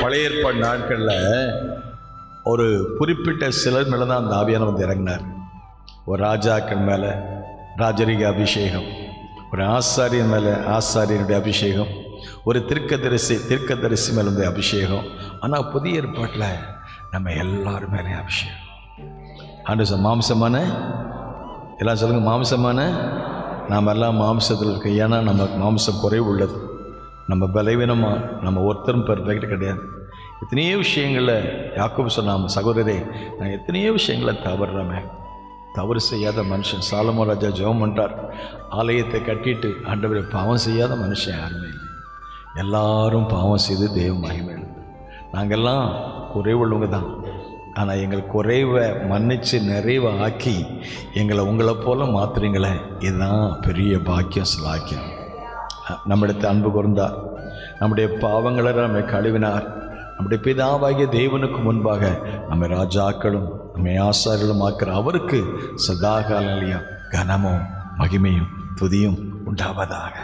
பழைய ஏற்பாடு நாட்களில் ஒரு குறிப்பிட்ட சிலர் மேலே தான் அந்த ஆவியானவர் வந்து இறங்கினார். ஒரு ராஜாக்கள் மேலே ராஜரிக அபிஷேகம், ஒரு ஆசாரியன் மேலே ஆசாரியனுடைய அபிஷேகம், ஒரு தீர்க்கதரிசி மேலே வந்து அபிஷேகம். ஆனால் புதிய ஏற்பாட்டில் நம்ம எல்லாரும் மேலே அபிஷேகம். ஆண்டு மாம்சமான எல்லாம் சொல்லுங்கள், மாம்சமான நாம் எல்லாம் மாம்சத்தில் இருக்க. ஏன்னா நம்ம மாம்சம் குறைவு உள்ளது, நம்ம பலவீனமாக, நம்ம ஒருத்தரும் பெர்ஃபெக்ட் கிடையாது. எத்தனையோ விஷயங்களில் யாக்கோபு சொன்ன சகோதரரே, நான் எத்தனையோ விஷயங்களை தவறுறமே. தவறு செய்யாத மனுஷன் சாலமோன் ராஜா ஜெபம் பண்ணுறார், ஆலயத்தை கட்டிட்டு ஆண்டவரை பாவம் செய்யாத மனுஷன் யாருமே இல்லை. எல்லாரும் பாவம் செய்து தெய்வ மகிமை எழுது. நாங்கள்லாம் குறைவுள்ளவங்க தான். ஆனால் எங்கள் குறைவை மன்னித்து நிறைவை ஆக்கி எங்களை உங்களை போல மாற்றுறீங்களே, இதுதான் பெரிய பாக்கியம், சிலாக்கியம். நம்மிடத்தை அன்பு கூர்ந்தார், நம்முடைய பாவங்களை நம்மை கழுவினார். நம்முடைய பிதாவாகிய தேவனுக்கு முன்பாக நம்ம ராஜாக்களும் நம்ம ஆசாரியர்களும் ஆக்கிற அவருக்கு சதாகாலையும் கனமும் மகிமையும் துதியும் உண்டாவதாக.